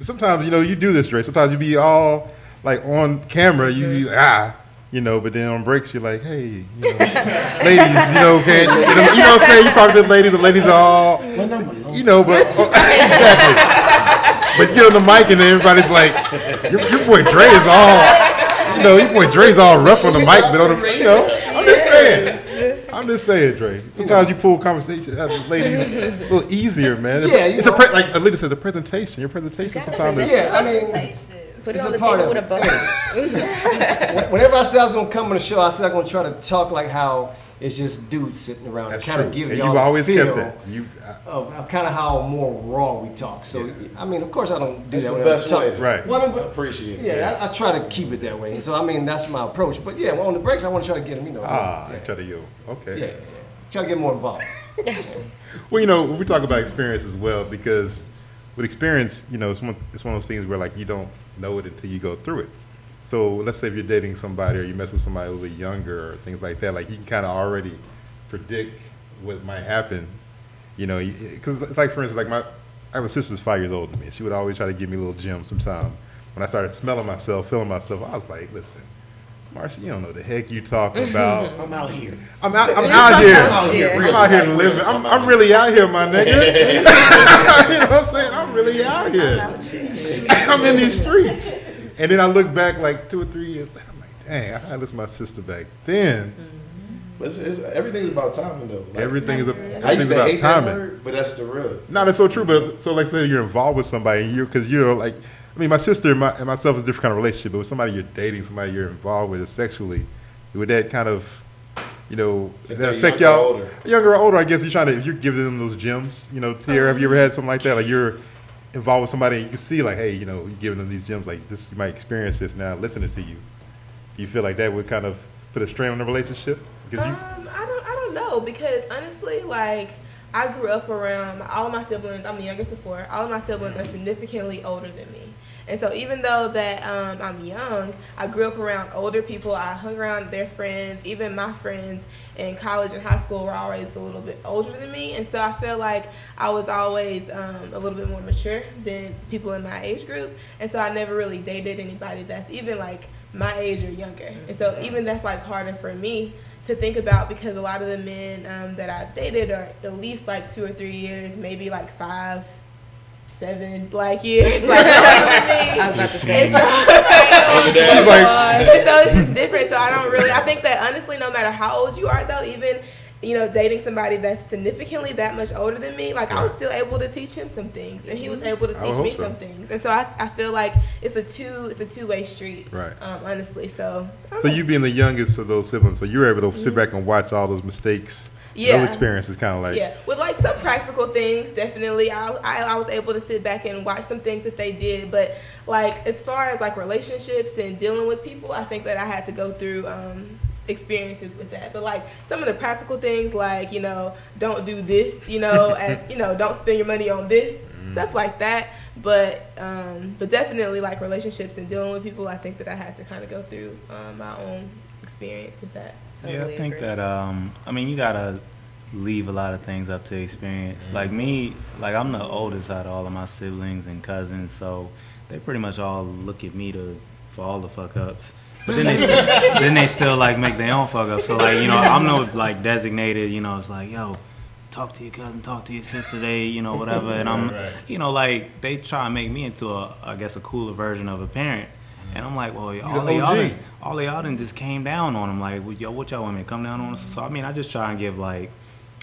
Sometimes, you do this, Dre. Sometimes you be all like on camera, you be like, but then on breaks you're like, hey, ladies, can what I'm saying? You talk to the ladies are all, but exactly. But you get on the mic and then everybody's like, your boy Dre is all, your boy Dre's all rough on the mic, but on the, I'm just saying, Dre. Sometimes you pull conversation out of ladies a little easier, man. Yeah, it's like Alita said, the presentation. Your presentation sometimes is. Yeah, I mean, put it on the table with a bow. Whenever I said I was gonna come on the show, I said I'm gonna try to talk like how it's just dudes sitting around. That's kind true. of give and y'all you've always feel kept that. of kind of how more raw we talk. So I mean, of course, I don't do That's that. the whenever best I talk. way. Right. Well, I appreciate it. Yeah, I try to keep it that way. So I mean, that's my approach. But yeah, well, on the breaks, I want to try to get them. I try to okay. Yeah. Try to get more involved. Well, we talk about experience as well, because with experience, it's one of those things where like you don't know it until you go through it. So let's say if you're dating somebody or you mess with somebody a little bit younger or things like that, like you can kind of already predict what might happen, because like for instance, I have a sister that's 5 years older than me. She would always try to give me a little gem sometime. When I started smelling myself, feeling myself, I was like, listen, Marcy, you don't know the heck you talking about. I'm out here. I'm out here. I'm out here living. I'm really out here, my nigga. You know what I'm saying? I'm really out here. I'm in these streets. And then I look back like 2 or 3 years later, I'm like, dang, I had this my sister back then. But everything's about timing, though. Like, everything is I used to about hate timing. that word, but that's the real. No, that's so true. But so like say you're involved with somebody, because you're like, I mean, my sister and myself is a different kind of relationship. But with somebody you're dating, somebody you're involved with sexually, would that kind of, that affect y'all? Younger or older, I guess if you're giving them those gems, Tierra, have you ever had something like that? Like you're involved with somebody and you can see like, hey, you're giving them these gems, like this, you might experience this now listening to you. Do you feel like that would kind of put a strain on the relationship? I don't know, because honestly, like, I grew up around all of my siblings. I'm the youngest of 4. All of my siblings are significantly older than me. And so even though that I'm young, I grew up around older people. I hung around their friends. Even my friends in college and high school were always a little bit older than me. And so I feel like I was always a little bit more mature than people in my age group. And so I never really dated anybody that's even like my age or younger. And so even that's like harder for me to think about, because a lot of the men that I've dated are at least like 2 or 3 years, maybe like 5, 7 like years. Like, I was about to say. So it's just different. So I think that honestly, no matter how old you are though, even dating somebody that's significantly that much older than me, like I was still able to teach him some things, and he was able to teach me some things, and so I feel like it's a two-way street, right? Honestly, so you being the youngest of those siblings, so you were able to sit back and watch all those mistakes, those experiences, kind of like with like some practical things. Definitely, I was able to sit back and watch some things that they did, but like as far as like relationships and dealing with people, I think that I had to go through experiences with that. But like some of the practical things, like don't do this, as don't spend your money on this, stuff like that. But definitely like relationships and dealing with people, I think that I had to kind of go through my own experience with that. Totally I think agree. That you gotta leave a lot of things up to experience. Like me, like I'm the oldest out of all of my siblings and cousins, so they pretty much all look at me for all the fuck ups. But then they still like make their own fuck up. So like I'm no like designated. It's like talk to your cousin, talk to your sister. They whatever. And I'm like they try and make me into I guess a cooler version of a parent. And I'm like, well, all of y'all done just came down on them. Like, what y'all want me to come down on us? So I just try and give like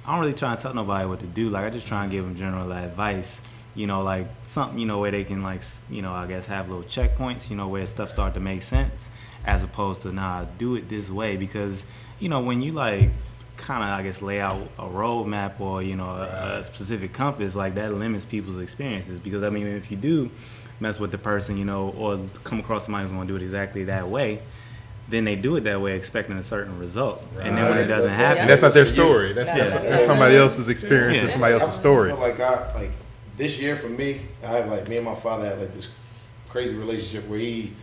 I don't really try and tell nobody what to do. Like I just try and give them general advice. Like something where they can like I guess have little checkpoints. Where stuff start to make sense. As opposed to do it this way, because when you like kind of I guess lay out a roadmap or a specific compass, like that limits people's experiences. Because if you do mess with the person or come across somebody who's going to do it exactly that way, then they do it that way expecting a certain result, and then when it doesn't happen, and that's not their story. That's somebody else's experience or somebody else's story. I feel like this year for me, I have like me and my father had like this crazy relationship where he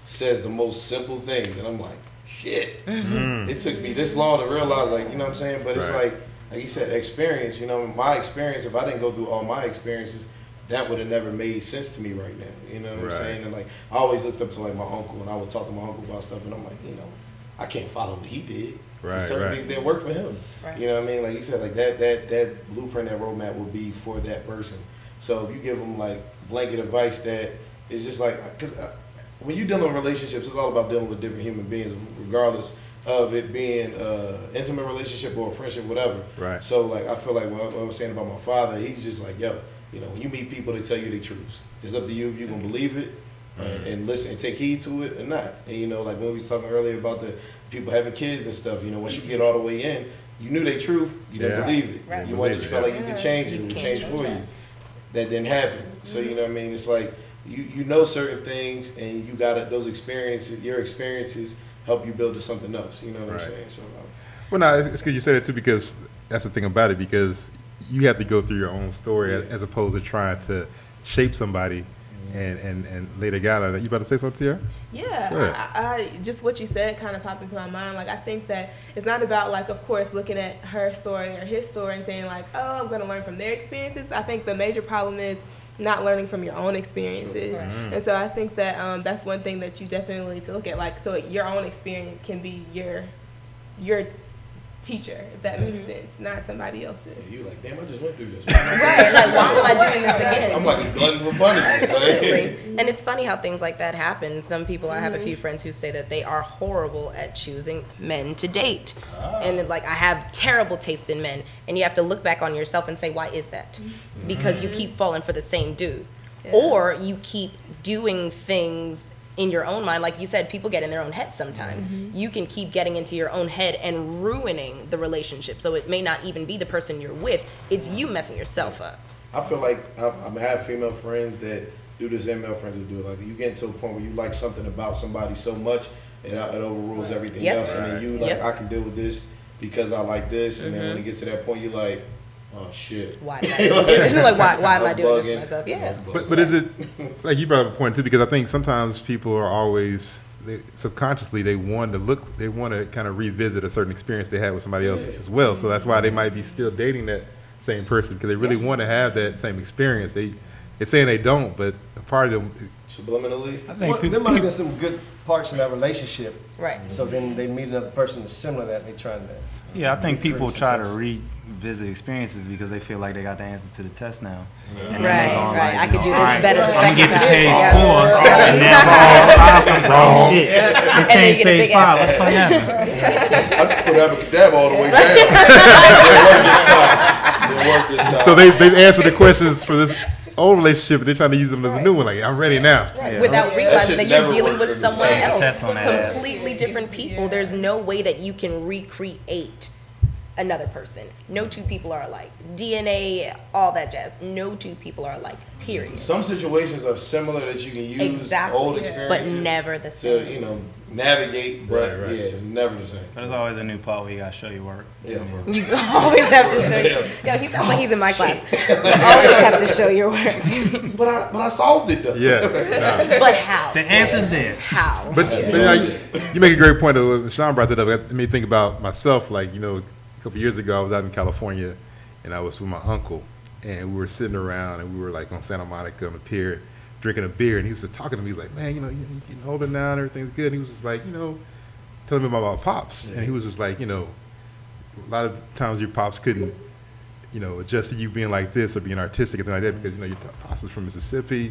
says the most simple things, and I'm like, shit. It took me this long to realize, like, what I'm saying? But it's like you said, experience. My experience, if I didn't go through all my experiences, that would have never made sense to me right now. You know what Right. I'm saying? And like I always looked up to like my uncle, and I would talk to my uncle about stuff, and I'm like, I can't follow what he did. Right, Certain right. things didn't work for him. Right. You know what I mean? Like you said, like that blueprint, that roadmap will be for that person. So if you give them like blanket advice that is just like, because when you're dealing with relationships, it's all about dealing with different human beings, regardless of it being an intimate relationship or a friendship, whatever. Right. So like I feel like what I was saying about my father, he's just like, yo, when you meet people, they tell you the truth. It's up to you if you're gonna believe it and listen and take heed to it or not. And like when we were talking earlier about the people having kids and stuff, once you get all the way in, you knew their truth, you didn't believe it. Right. You wanted to feel like you could change it, it would change for you. That didn't happen. So you know what I mean? It's like you know certain things, and you got those experiences. Your experiences help you build to something else. You know what Right. I'm saying? So Well, no, it's good you said it too, because that's the thing about it, because you have to go through your own story as opposed to trying to shape somebody and lay the guideline. You about to say something, Tiara? Yeah, I just what you said kind of popped into my mind. Like, I think that it's not about, like, of course, looking at her story or his story and saying, like, oh, I'm going to learn from their experiences. I think the major problem is not learning from your own experiences. Right. And so I think that that's one thing that you definitely need to look at. Like, so your own experience can be your teacher, if that makes sense, not somebody else's. you like, damn, I just went through this. Right, like, why am I doing this again? I'm like a glutton for punishment. Absolutely. And it's funny how things like that happen. Some people, I have a few friends who say that they are horrible at choosing men to date. And like, I have terrible taste in men. And you have to look back on yourself and say, why is that? Because you keep falling for the same dude. Yeah. Or you keep doing things in your own mind. Like you said, people get in their own head sometimes. You can keep getting into your own head and ruining the relationship. So it may not even be the person you're with. It's you messing yourself up. I feel like I have female friends that do this and male friends that do it. Like you get to a point where you like something about somebody so much it overrules everything Yep. else, and then you like, Yep. I can deal with this because I like this, and then when it gets to that point, you're like, oh shit. Why did I do this? Like, why am I doing this to Bugging. myself? Yeah. But is it, like you brought up a point too, because I think sometimes people are always, subconsciously they want to kind of revisit a certain experience they had with somebody else as well. So that's why they might be still dating that same person, because they really want to have that same experience. They're saying they don't, but a part of them. Subliminally. I think There might have been some good parts in that relationship. Right. So then they meet another person that's similar to that, and they're trying to. Yeah, I think people recreate try to something. revisit experiences because they feel like they got the answer to the test now. And then Right, they going right. I could do this "Alright, better the I'm second gonna get to time." page Yeah. 4, and now page 5 comes shit. It then you changed get a page big 5. ass- What's going to happen? I just put abracadabra all the way down. Didn't work this time. So they've answered the questions for this old relationship, and they're trying to use them as a new one. Like, I'm ready now. Yeah. Without That realizing shit that you're never dealing worked with for me. someone Change the else, test on that ass. completely different people. There's no way that you can recreate another person. No two people are alike. DNA, all that jazz. No two people are alike. Period. Some situations are similar that you can use Exactly. old But experiences never the to same. navigate, but Right. yeah, it's never the same. But there's always a new part where you got to show your work. Yeah. You always have to show your. Yo, he sounds like he's in my class. You always have to show your work. But I solved it though. Yeah. Nah. But how? The answer's there. How? But you make a great point. When Sean brought that up, it made me think about myself. Like, a couple years ago, I was out in California, and I was with my uncle, and we were sitting around, and we were like on Santa Monica on the pier, drinking a beer, and he was just talking to me. He's like, "Man, you're getting older now, and everything's good." And he was just like, telling me about my pops, and he was just like, a lot of times your pops couldn't, adjust to you being like this or being artistic and things like that, because your pops was from Mississippi.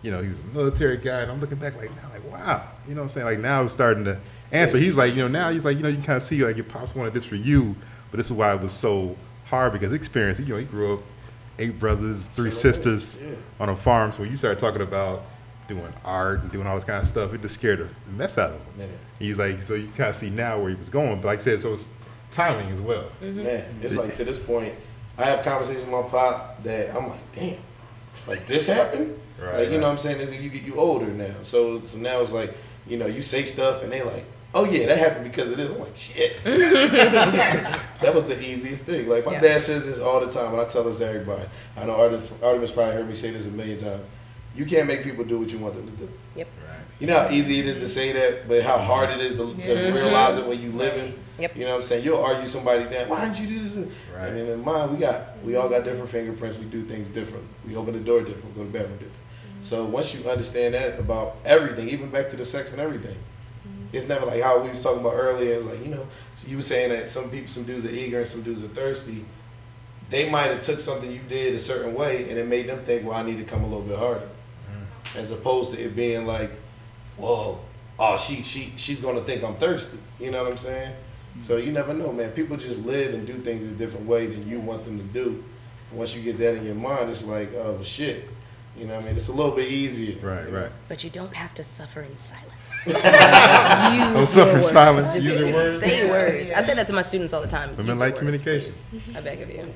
He was a military guy, and I'm looking back like now, like wow, what I'm saying? Like now it's starting to answer. He's like, now he's like, you can kind of see like your pops wanted this for you, but this is why it was so hard, because experience. He grew up 8 brothers, 3 sisters on a farm. So when you started talking about doing art and doing all this kind of stuff, it just scared the mess out of him. Man. He was like, so you kind of see now where he was going, but like I said, so it's timing as well. Man, it's like to this point, I have conversations with my pop that I'm like, damn, like this happened? Right, Like, what I'm saying is you older now. So now it's like, you say stuff and they like, oh yeah, that happened because of this. I'm like, shit. That was the easiest thing. Like my dad says this all the time, and I tell this to everybody. I know Artemis probably heard me say this a million times. you can't make people do what you want them to do. Yep. You know how easy it is to say that, but how hard it is to realize it when you living. Yep. You know what I'm saying? You'll argue somebody down. Why didn't you do this? Right. And then in mine, we all got different fingerprints. We do things different. We open the door different. Go to the bathroom different. So once you understand that about everything, even back to the sex and everything, it's never like how we was talking about earlier. It's like, you know, so you were saying that some dudes are eager and some dudes are thirsty. They might have took something you did a certain way and it made them think, well, I need to come a little bit harder, as opposed to it being like, well, oh, she's gonna think I'm thirsty. You know what I'm saying? So you never know, man. People just live and do things a different way than you want them to do. And once you get that in your mind, it's like, oh well, shit. You know what I mean? It's a little bit easier. Right. But you don't have to suffer in silence. Don't suffer in silence. Just Use your words. say words. I say that to my students all the time. Women Use like your communication. please. I beg of you.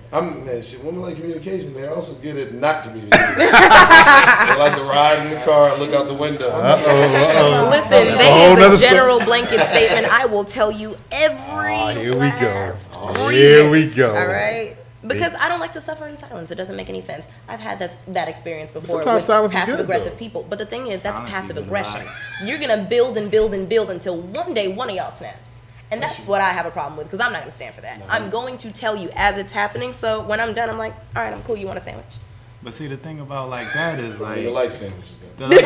Women like communication. They're also good at not communicating. They like to ride in the car and look out the window. Listen, there is a general blanket statement. I will tell you every Here we last go. grievance, Here we go. All right. Because I don't like to suffer in silence. It doesn't make any sense. I've had that experience before sometimes with silence is passive good, aggressive though. people. But the thing is, that's Silence passive is a aggression. lie. You're gonna build and build and build until one day one of y'all snaps. And that's what I have a problem with because I'm not gonna stand for that. I'm going to tell you as it's happening. So when I'm done, I'm like, all right, I'm cool. You want a sandwich? But see, the thing about like that is I like don't like sandwiches. the other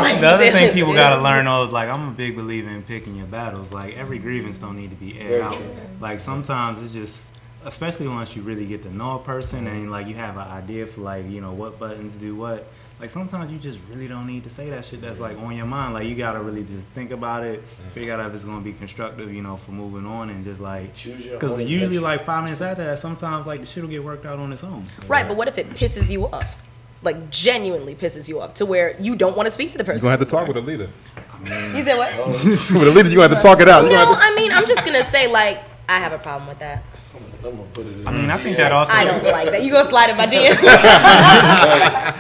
thing sandwiches. people gotta learn though is like I'm a big believer in picking your battles. Like every grievance don't need to be aired Very out. true. Like sometimes it's just, especially once you really get to know a person and like you have an idea for like, you know, what buttons do what. Like sometimes you just really don't need to say that shit that's like on your mind. Like you gotta really just think about it, figure out if it's gonna be constructive, you know, for moving on and just like, Choose your because own usually adventure. like 5 minutes after that, sometimes like the shit will get worked out on its own. Right. But what if it pisses you off? Like genuinely pisses you off to where you don't want to speak to the You're person. gonna have to talk with a leader. You said what? With a leader, you're gonna have to talk it out. You're No, gonna have I mean, I'm just gonna say like I have a problem with that. I'm gonna put it in. I mean, I think that also. I don't like that. You gonna slide in my DMs?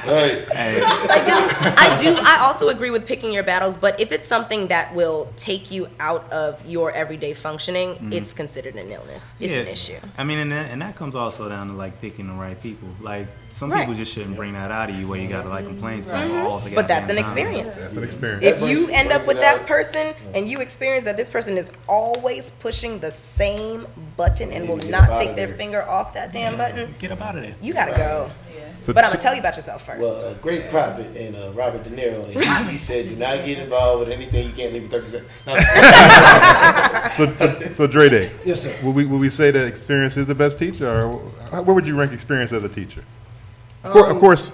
Hey, Hey, Like, I also agree with picking your battles, but if it's something that will take you out of your everyday functioning, it's considered an illness. It's an issue. I mean, and that comes also down to like picking the right people. Like some Right. people just shouldn't bring that out of you where you gotta like complain to them all the But that's an goddamn time. experience. That's an experience. If you end up brings with it that out. person and you experience that this person is always pushing the same button and You will need to not get up take out their of there. finger off that damn button, Get up out of there. you gotta go. So, But I'm gonna tell you about yourself first. well, a great prophet in Robert De Niro, and he said, "Do not get involved with anything you can't leave in 30 seconds." No, so Dre Day. Yes, sir. Would we say that experience is the best teacher, or where would you rank experience as a teacher? Of course,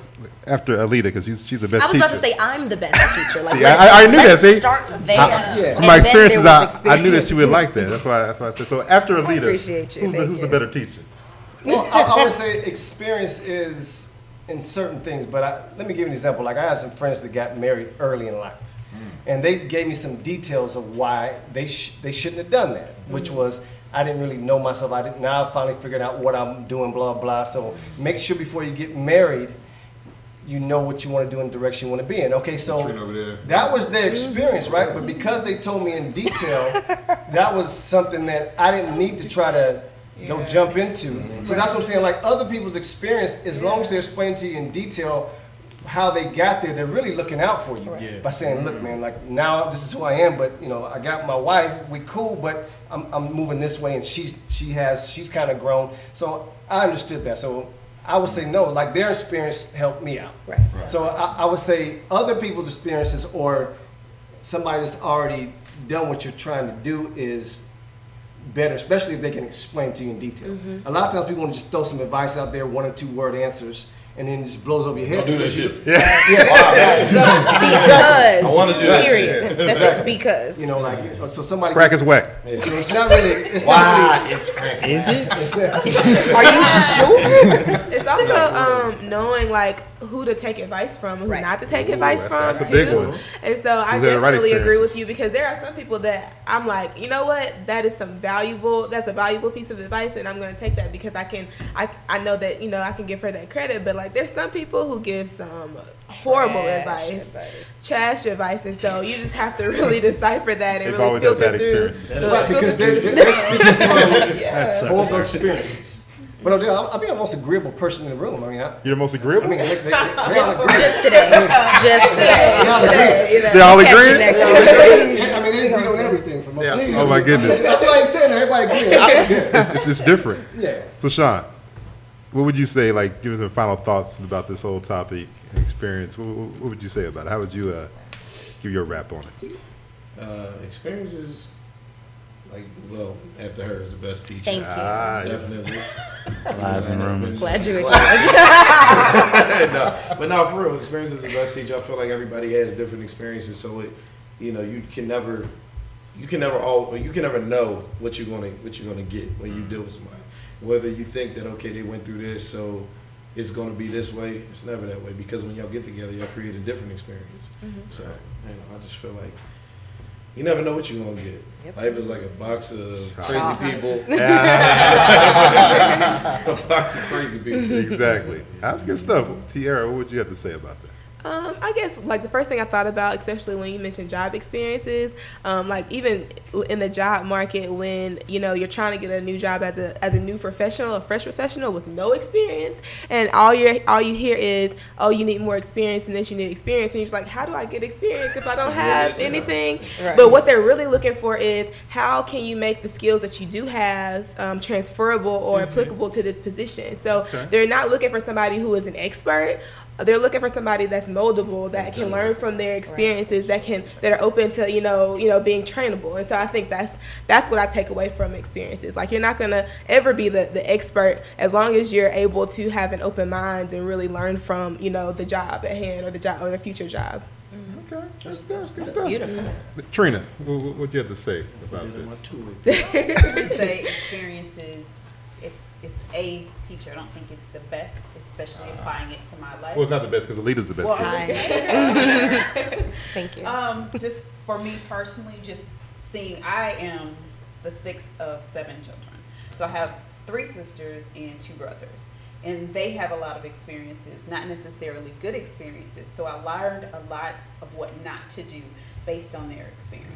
after Alita, because she's the best I was teacher. about to say I'm the best teacher. Like, See, I knew that. let's See, start there. Yeah. From And my then there experiences, was I knew that she would experience. like that. That's why I said. So after Alita, appreciate you. who's Thank the you. better teacher? Well, I would say experience is in certain things, but let me give you an example. Like I have some friends that got married early in life, and they gave me some details of why they shouldn't have done that, which was I didn't really know myself. Now I finally figured out what I'm doing, blah blah. So make sure before you get married, you know what you want to do and the direction you want to be in. Okay, so that was their experience, right? But because they told me in detail, that was something that I didn't need to try to go jump into. So that's what I'm saying. Like other people's experience, as long as they're explaining to you in detail how they got there, they're really looking out for you by saying, "Look, man, like now this is who I am, but you know, I got my wife, we cool, but I'm moving this way, and she's kind of grown." So I understood that. So I would say no, like their experience helped me out. Right. So I would say other people's experiences or somebody that's already done what you're trying to do is better, especially if they can explain to you in detail. A lot of times people want to just throw some advice out there, 1 or 2 word answers, and then it just blows over your head. don't do that shit. Because. I wanna do that Period. That's it. Because. You know, like so somebody. Crack is whack. So it's not really. It's Why not is crack? Is it? Are you sure? It's also knowing like who to take advice from and who Right. not to take advice from that's a too. big one. And so I Who had the right definitely agree with experiences. you because there are some people that I'm like, you know what, that's a valuable piece of advice, and I'm going to take that because I know that I can give her that credit. But like, there's some people who give some horrible trash advice, and so you just have to really decipher that and They've really always had filter bad through. experiences. Right, because they're speaking from Yeah. both those experiences. But Odell, I think I'm the most agreeable person in the room. I mean, You're the most agreeable? I mean, they all agree. Just today. Just today. They all Catch you agree? next I mean, they agree on everything from Yeah. Oh, my goodness. That's why I ain't saying that. Everybody agrees. It's different. Yeah. So, Sean, what would you say, like, give us some final thoughts about this whole topic and experience? What would you say about it? How would you give your wrap on it? Experiences, like, well, after her is the best teacher. Thank you. Definitely. Lies and rumors. Glad you No, but no, for real, experience is the best teacher. I feel like everybody has different experiences, so it, you can never know what you're gonna get when you deal with somebody. Whether you think that okay, they went through this, so it's gonna be this way. It's never that way, because when y'all get together, y'all create a different experience. So I just feel like you never know what you're gonna get. Yep. Life is like a box of crazy people. A box of crazy people. Exactly. That's good stuff. Tiara, what would you have to say about that? I guess like the first thing I thought about, especially when you mentioned job experiences, like even in the job market, when you're trying to get a new job as a new professional, a fresh professional with no experience, and all you hear is, oh, you need more experience, and then you need experience, and you're just like, how do I get experience if I don't have anything? Right. But what they're really looking for is how can you make the skills that you do have transferable or applicable to this position. So they're not looking for somebody who is an expert. They're looking for somebody that's moldable, that can learn from their experiences, that are open to being trainable. And so I think that's what I take away from experiences. Like, you're not gonna ever be the expert as long as you're able to have an open mind and really learn from the job at hand or the future job. Okay, good stuff. Good stuff. Beautiful. But Trina, what do you have to say about this? Say experiences. It's a teacher. I don't think it's the best, especially applying it to my life. Well, it's not the best because the leader's the best. Well, Thank you. just for me personally, just seeing, I am the sixth of 7 children. So I have 3 sisters and 2 brothers. And they have a lot of experiences, not necessarily good experiences. So I learned a lot of what not to do based on their experience.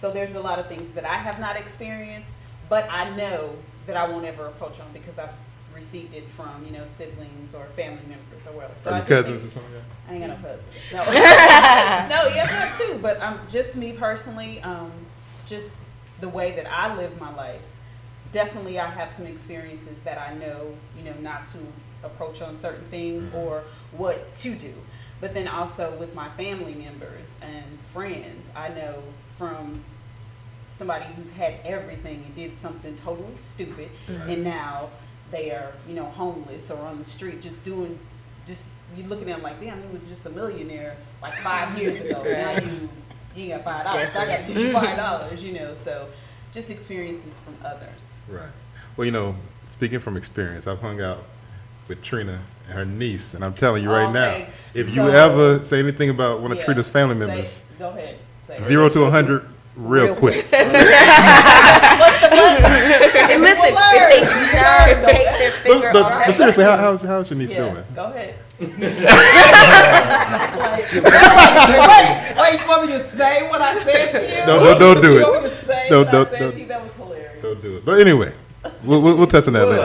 So there's a lot of things that I have not experienced, but I know that I won't ever approach on because I've received it from, siblings or family members or whatever. So Are I you just cousins think- or something? I ain't got no cousins. No, no, yes, I have too. But just me personally, just the way that I live my life. Definitely, I have some experiences that I know, not to approach on certain things or what to do. But then also with my family members and friends, I know from somebody who's had everything and did something totally stupid, and now they are, homeless or on the street, you looking at them like, damn, he was just a millionaire like 5 years ago. Now you got $5. So I got to give you $5, So just experiences from others. Right. Well, speaking from experience, I've hung out with Trina and her niece, and I'm telling you right now, if you ever say anything about one of Trina's family members, Go ahead. Say 0 to 100 real quick. And listen, if they do not take their finger off But that seriously, how's your niece doing? Go ahead. Wait, you want me to say what I said to you? No, don't do it. You want me to say Don't- what I don't- said don't. to you? That was hilarious. Don't do it. But anyway, we'll touch on that later.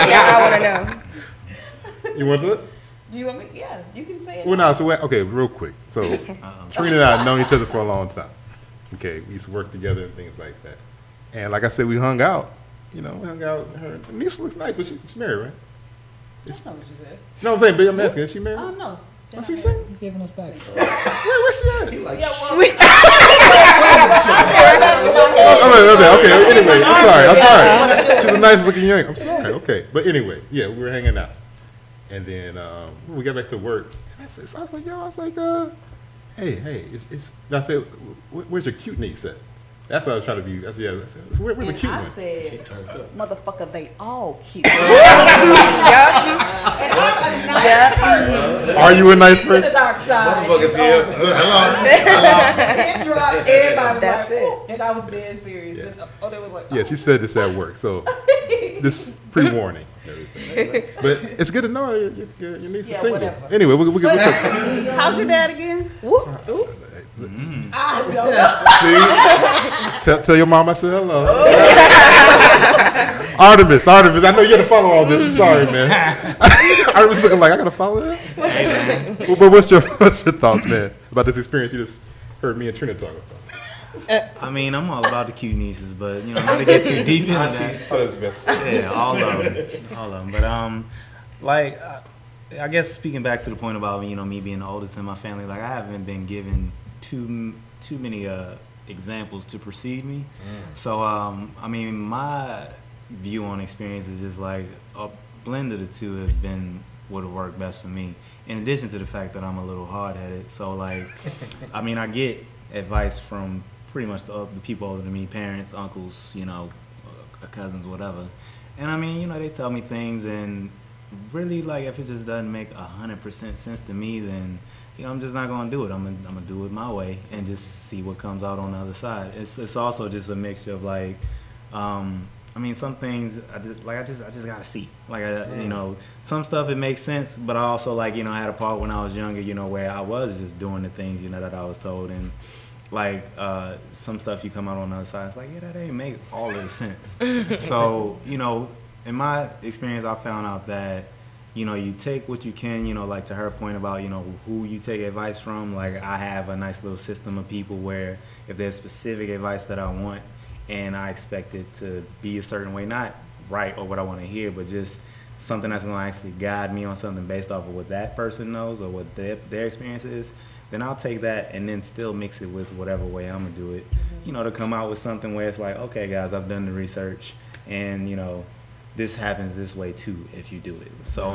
Now I want to know. You want to? Do you want me? Yeah, you can say it. Well, no. So okay, real quick. So Trina and I have known each other for a long time. Okay, we used to work together and things like that. And like I said, we hung out. We hung out. Her niece looks nice, but she's married, right? That's not what you said. No, I'm saying, but I'm asking, is she married? Oh, no. Oh, she's single? Giving us back. Where's she at? Yeah, well, Okay. Anyway, I'm sorry. She's a nice looking young. I'm sorry. Okay, but anyway, yeah, we were hanging out, and then when we got back to work, and I was like, hey, and I said, where's your cute niece at? That's what I was trying to be. I said, where's the and cute I one? said, Turned up. motherfucker, they all cute. Are you a nice To the person? dark side. Motherfuckers here. Hello. It dropped. Everybody was That's like, it. "Oh," and I was dead serious. Yeah. And, they was like, Yeah, she said this at work, so this pre-warning. Everything. But it's good to know your niece is Yeah, single. whatever. Anyway, we'll How's your dad again? no, I don't know. See? Tell your mom I said hello. Artemis. I know you got to follow all this. I'm sorry, man. Artemis looking like I got to follow that. Hey, man. But what's your thoughts, man, about this experience you just heard me and Trina talk about? I mean, I'm all about the cute nieces, but not to get too deep into that. Yeah, all of them. But like, I guess speaking back to the point about me being the oldest in my family, like I haven't been given too many examples to precede me. So I mean, my view on experience is just like a blend of the two have been what have worked best for me. In addition to the fact that I'm a little hard-headed, so like, I mean, I get advice from pretty much the people older than me, parents, uncles, cousins, whatever. And I mean, they tell me things, and really, like, if it just doesn't make 100% sense to me, then I'm just not gonna do it. I'm gonna do it my way and just see what comes out on the other side. It's also just a mixture of like, I mean, some things I just gotta see. Like, some stuff it makes sense, but I also like, I had a part when I was younger, where I was just doing the things, that I was told, and like some stuff you come out on the other side, it's like, yeah, that ain't make all of the sense. So, in my experience, I found out that, you take what you can, like to her point about, who you take advice from. Like, I have a nice little system of people where if there's specific advice that I want and I expect it to be a certain way, not right or what I want to hear, but just something that's going to actually guide me on something based off of what that person knows or what their experience is, then I'll take that and then still mix it with whatever way I'm going to do it, to come out with something where it's like, okay, guys, I've done the research and, this happens this way too if you do it. So,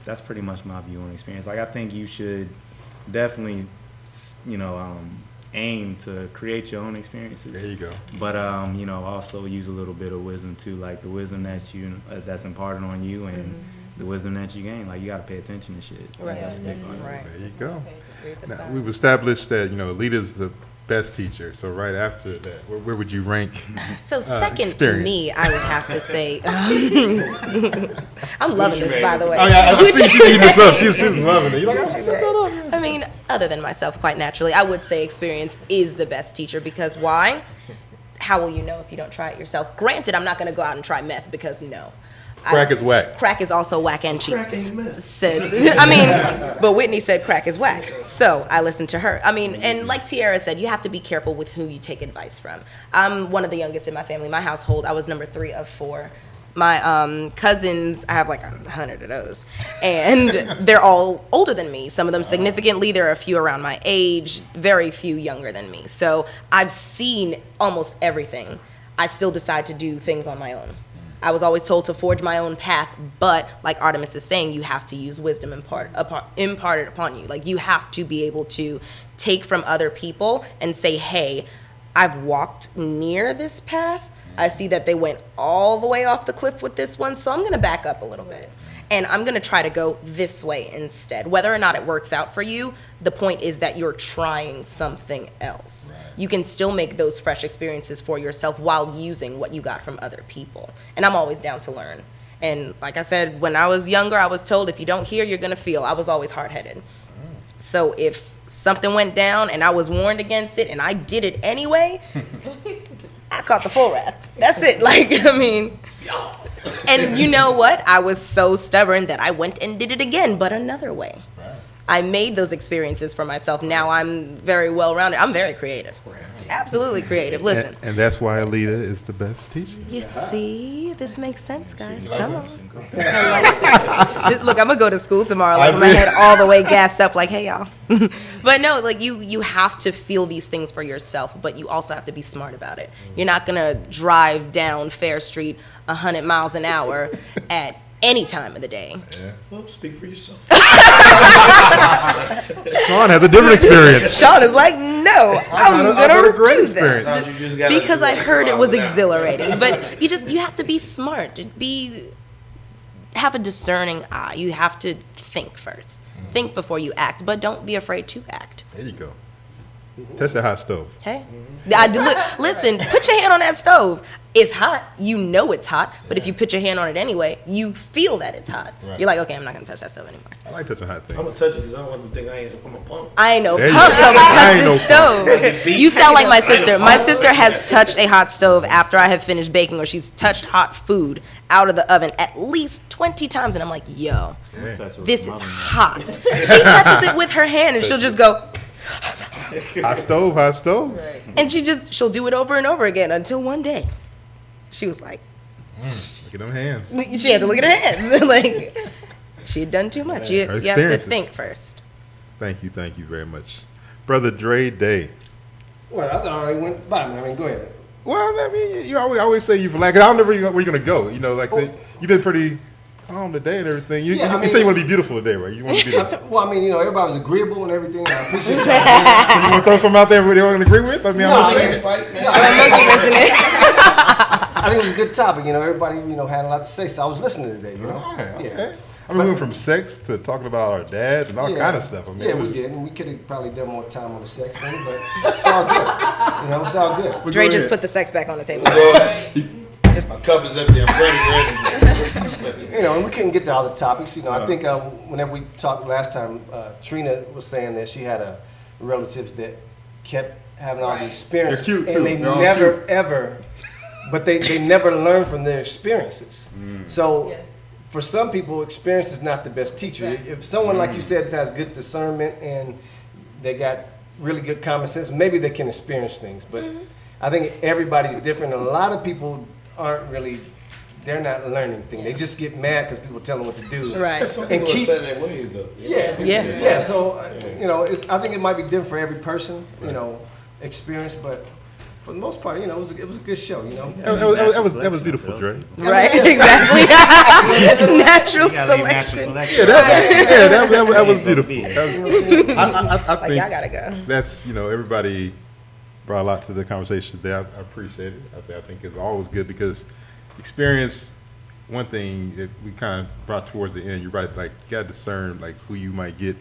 that's pretty much my view on experience. Like, I think you should definitely, aim to create your own experiences. There you go. But, also use a little bit of wisdom too, like the wisdom that that's imparted on you and the wisdom that you gain. Like, you got to pay attention to shit. Right. That's a big part. Right. There you go. Okay. Now, we've established that, Alita's the best teacher. So right after that, where would you rank? So second experience? to me, I would have to say, I'm loving this, by the way. Oh, yeah, I see she eating this up. She's loving it. You're like, set that up. I mean, other than myself, quite naturally, I would say experience is the best teacher, because why? How will you know if you don't try it yourself? Granted, I'm not going to go out and try meth, because no. Crack is whack. Crack is also whack and cheap. Crack ain't meth. Says, but Whitney said crack is whack. So I listened to her. I mean, and like Tiara said, you have to be careful with who you take advice from. I'm one of the youngest in my family. My household, I was number 3 of 4. My cousins, I have like 100 of those. And they're all older than me. Some of them significantly. There are a few around my age, very few younger than me. So I've seen almost everything. I still decide to do things on my own. I was always told to forge my own path, but like Artemis is saying, you have to use wisdom imparted upon you. Like, you have to be able to take from other people and say, hey, I've walked near this path. I see that they went all the way off the cliff with this one, so I'm going to back up a little bit. And I'm going to try to go this way instead. Whether or not it works out for you, the point is that you're trying something else. Right. You can still make those fresh experiences for yourself while using what you got from other people. And I'm always down to learn. And like I said, when I was younger, I was told if you don't hear, you're going to feel. I was always hard-headed. So if something went down and I was warned against it and I did it anyway, I caught the full wrath. That's it. Like, I mean... And you know what? I was so stubborn that I went and did it again, but another way. Right. I made those experiences for myself. Now I'm very well-rounded. I'm very creative. Absolutely creative. Listen. And that's why Alita is the best teacher. You see? This makes sense, guys. Come on. Look, I'm going to go to school tomorrow. Like, my head all the way gassed up like, hey, y'all. But no, like, you have to feel these things for yourself, but you also have to be smart about it. You're not going to drive down Fair Street 100 miles an hour at any time of the day. Yeah. Well, speak for yourself. Sean has a different experience. Sean is like, no, I'm gonna great do experience. that because I heard it was exhilarating. But you have to be smart. Have a discerning eye. You have to think first. Think before you act, but don't be afraid to act. There you go. Touch the hot stove. Hey, I do, listen. Put your hand on that stove. It's hot. You know it's hot. But if you put your hand on it anyway, you feel that it's hot. Right. You're like, okay, I'm not gonna touch that stove anymore. I like touching hot things. I'm gonna touch it because I don't want them to think I'm a punk. I ain't no There you punk, go. so I'm gonna I touch ain't this no stove. You sound like my sister. My sister has touched a hot stove after I have finished baking, or she's touched hot food out of the oven at least 20 times, and I'm like, yo, this is hot. She touches it with her hand, and she'll just go, Hot stove, hot stove. Right. and she'll do it over and over again until one day, she was like, Look at them hands. she had to look at her hands. Like, she had done too much. You Her have to experiences. think first. Thank you very much. Brother Dre Day. Well, I thought I already went by me. I mean, go ahead. Well, I mean, you always say you for like, I don't know where you're going to go. You know, like, say, you've been pretty calm today and everything. You say you want to be beautiful today, right? You want to be beautiful. Well, I mean, everybody was agreeable and everything. And I appreciate you. So you want to throw something out there everybody don't agree with? I mean, I'm just saying. Monkey mentioned it. I think it was a good topic. Everybody, had a lot to say. So I was listening today. Right, okay. Yeah. I mean, we went from sex to talking about our dads and all kind of stuff. I mean, yeah, it we was, did, and we could have probably done more time on the sex thing, but it's all good. It's all good. Well, Dre go just ahead. put the sex back on the table. Just My cup is empty. I'm ready. And we couldn't get to all the topics. I think whenever we talked last time, Trina was saying that she had relatives that kept having all the experiences, They're cute, too. and they They're all never cute. ever, but they never learn from their experiences. So. Yeah. For some people, experience is not the best teacher. Right. If someone, like you said, has good discernment and they got really good common sense, maybe they can experience things. But I think everybody's different. A lot of people they're not learning things. They just get mad because people tell them what to do. Right. Some And people keep- are set in their ways, though. Yeah. So, I think it might be different for every person, experience, but for the most part, it was a good show, That was beautiful, Dre. Right, exactly. Natural selection. That was beautiful. I Like, think y'all gotta go. that's, everybody brought a lot to the conversation today. I appreciate it. I think it's always good because experience, one thing that we kind of brought towards the end, you're right, like, you got to discern, like, who you might get,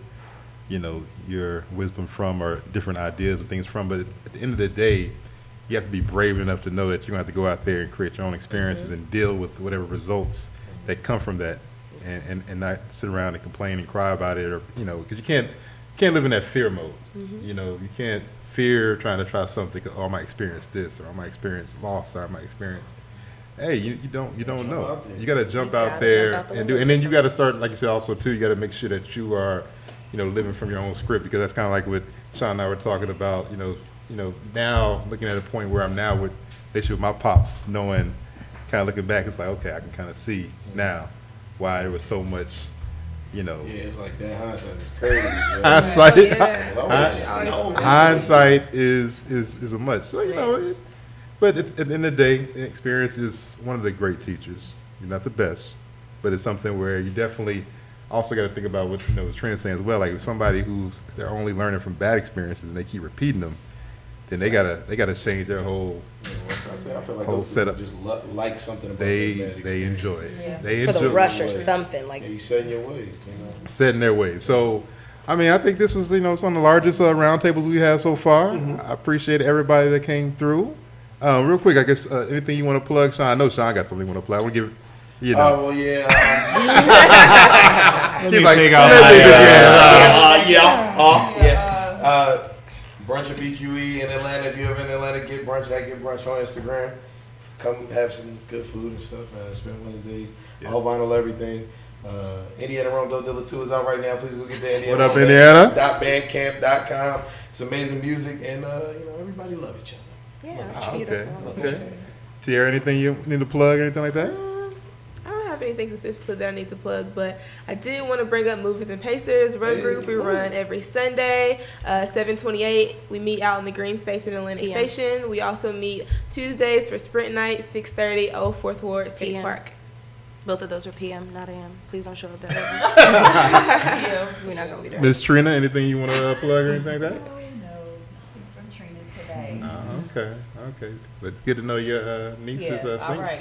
your wisdom from or different ideas and things from. But at the end of the day, you have to be brave enough to know that you're going to have to go out there and create your own experiences and deal with whatever results that come from that, and not sit around and complain and cry about it, or because you can't live in that fear mode. You can't fear trying to try something. Oh, I might experience this, or I might experience loss, or I might experience. Hey, you don't know. You got to jump out there jump out the and do, window and then you got to start, like you said, also too. You got to make sure that you are, living from your own script, because that's kind of like what Sean and I were talking about. Now looking at a point where I'm now with my pops, knowing, kind of looking back, it's like, okay, I can kind of see now why there was so much, Yeah, it's like that. Hindsight is crazy. hindsight is a much. So, but at the end of the day, experience is one of the great teachers. You're not the best, but it's something where you definitely also got to think about what, what Trina's saying as well. Like, if somebody if they're only learning from bad experiences and they keep repeating them, then they gotta change their whole I feel like whole those setup. people just like something about They their bad they experience. enjoy it. Yeah. They For the enjoy rush or it. something. Like, Yeah, you set in your ways. set in their ways. So, I mean, I think this was it's one of the largest roundtables we had so far. I appreciate everybody that came through. Real quick, I guess anything you want to plug, Sean? I know Sean got something you want to plug. I want to give Oh well, yeah. He's like, Brunch at BQE in Atlanta. If you're ever in Atlanta, get brunch. I get brunch on Instagram. Come have some good food and stuff. Spend Wednesdays. Yes. All vinyl, everything. Indiana Rome Dilla 2 is out right now. Please go get that. What up, Indiana? .bandcamp.com. It's amazing music, and everybody love each other. yeah, it's Okay. beautiful. Okay. Tiara, anything you need to plug? Anything like that? I don't have anything specifically that I need to plug, but I did want to bring up Movers and Pacers Run Group. We run every Sunday, 7:28. We meet out in the green space in Atlantic PM. Station. We also meet Tuesdays for Sprint Night, 6:30, Old Fourth Ward State PM. Park. Both of those are PM, not AM. Please don't show up that early. Yeah. We're not gonna be there. Miss Trina, anything you want to plug or anything like that? Oh, no, nothing from Trina today. Okay. But it's good to know your niece is Yeah, all single. right.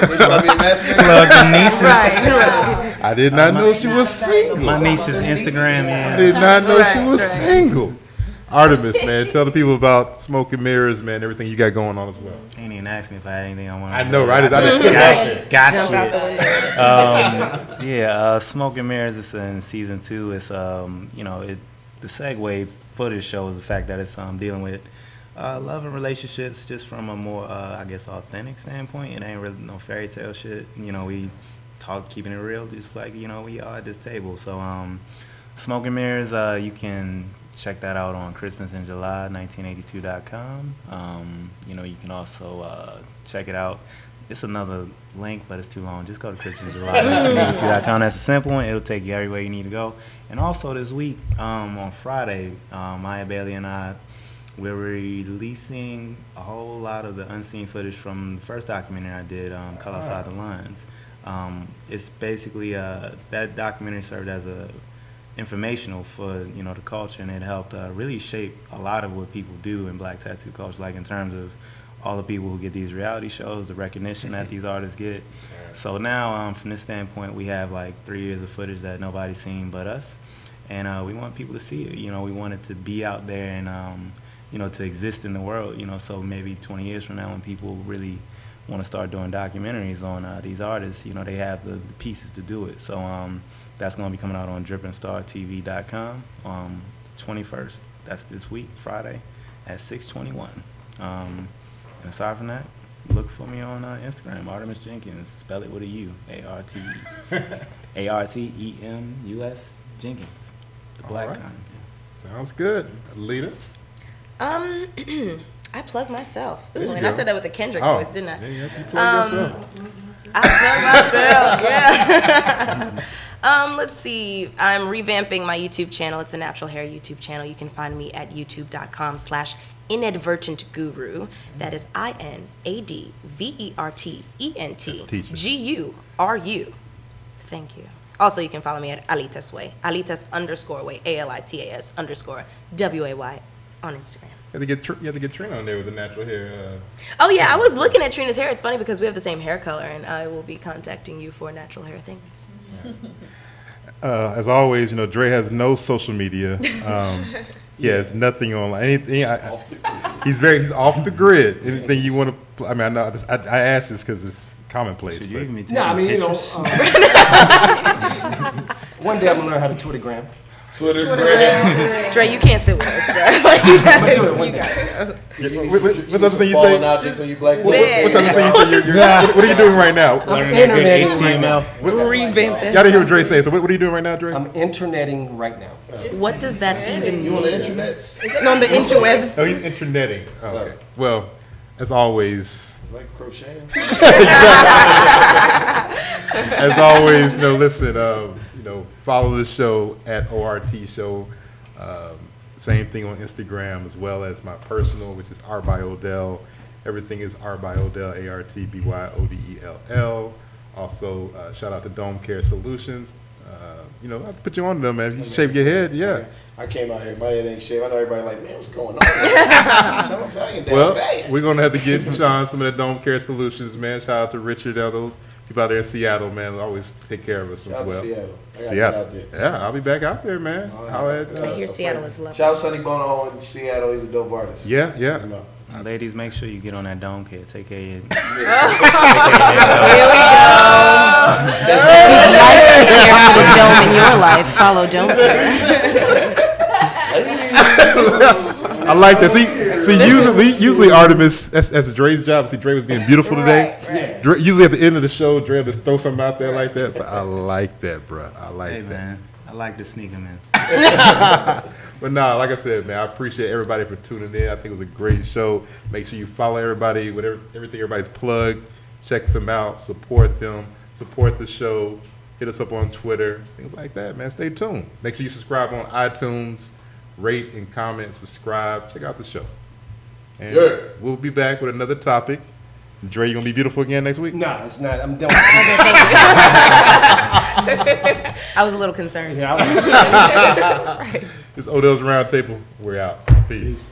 They try to be a matchmaker. Plug the nieces. Right. I did not know she was single. My niece's Instagram. I Yeah. did not know she Right, was right. single. Artemis, man, tell the people about Smoke and Mirrors, man, everything you got going on as well. Ain't even asked me if I had anything I want. I know, right? I just put it out there. Got Jump out the shit. window. Yeah, Smoke and Mirrors is in season 2. It's the segue footage shows the fact that it's dealing with love and relationships just from a more I guess authentic standpoint. It ain't really no fairy tale shit. We talk keeping it real, just like we are at this table. So Smoke and Mirrors, you can check that out on ChristmasInJuly1982.com. You can also check it out. It's another link, but it's too long. Just go to ChristmasInJuly1982.com. That's a simple one. It'll take you everywhere you need to go. And also this week, on Friday, Maya Bailey and I, we're releasing a whole lot of the unseen footage from the first documentary I did, Color Outside the Lines. It's basically that documentary served as a informational for the culture, and it helped really shape a lot of what people do in black tattoo culture, like in terms of all the people who get these reality shows, the recognition that these artists get. So now from this standpoint, we have like 3 years of footage that nobody's seen but us, and we want people to see it. We want it to be out there and to exist in the world. So maybe 20 years from now, when people really want to start doing documentaries on these artists, they have the pieces to do it. So that's going to be coming out on drippin'startv.com 21st. That's this week, Friday at 6:21. And aside from that, look for me on Instagram, Artemis Jenkins. Spell it with a U, ARTEMUS Jenkins. The black All right. kind. Sounds good. Alita? I plugged myself. Ooh, There you and I go. said that with a Kendrick Oh, voice, didn't I? yeah, you plug yourself. I plugged myself, yeah. Let's see. I'm revamping my YouTube channel. It's a natural hair YouTube channel. You can find me at youtube.com/inadvertentguru. That is Teacher. INADVERTENTGURU. Thank you. Also, you can follow me at Alitas Way. Alitas_way. ALITAS_WAY on Instagram. You had to get Trina on there with the natural hair. Oh yeah, I was looking at Trina's hair. It's funny because we have the same hair color, and I will be contacting you for natural hair things. As always, Dre has no social media. It's nothing online. Anything. He's off the grid. Anything you want to? I know. I asked this because it's commonplace. Should you But even be Nah, I taking mean, pictures? one day I'm gonna learn how to Twittergram. Twitter. Dre, you can't sit with us, bro. Like, I'm gonna do it one day. what's the other thing you say? Objects on you black What's the other thing you say? What are you doing right now? Learning that good Internet right HTML. Revamp Y'all that. didn't hear what Dre said. So what are you doing right now, Dre? I'm interneting right now. What does that even You mean? on the internets? On the interwebs. Oh, he's interneting. Oh, okay. Well, as always, Like crocheting? as always, listen, follow the show at ORT Show. Same thing on Instagram, as well as my personal, which is R by Odell. Everything is R by Odell, ARTBYODELL. Also, shout out to Dome Care Solutions. I have to put you on them, man. If you shave your head, yeah. I came out here, my head ain't shaved. I know everybody like, man, what's going on? Sean Falcon down Well, bad. we're gonna have to get Sean some of that Dome Care Solutions, man. Shout out to Richard, all those people out there in Seattle, man. Always take care of us Shout as out well. to Seattle. I gotta Seattle. get out there. Yeah, I'll be back out there, man. How at, I hear Seattle is lovely. Shout out Sonny Bono in Seattle. He's a dope artist. yeah. You know. Now, ladies, make sure you get on that dome kit. Take care of your Have a dome in your life. Follow Dome. I like that. See, usually Artemis, that's Dre's job. See, Dre was being beautiful today. Yeah. Dre, usually at the end of the show, Dre will just throw something out there like that. But I like that, bro. I like Hey, that. man. I like the sneaker, man. But nah, like I said, man, I appreciate everybody for tuning in. I think it was a great show. Make sure you follow everybody, everything everybody's plugged. Check them out, support them, support the show. Hit us up on Twitter, things like that, man. Stay tuned. Make sure you subscribe on iTunes, rate and comment, subscribe. Check out the show. And we'll be back with another topic. Dre, you gonna be beautiful again next week? No, it's not. I'm done. I was a little concerned. Yeah, I was. This Odell's Roundtable. We're out. Peace.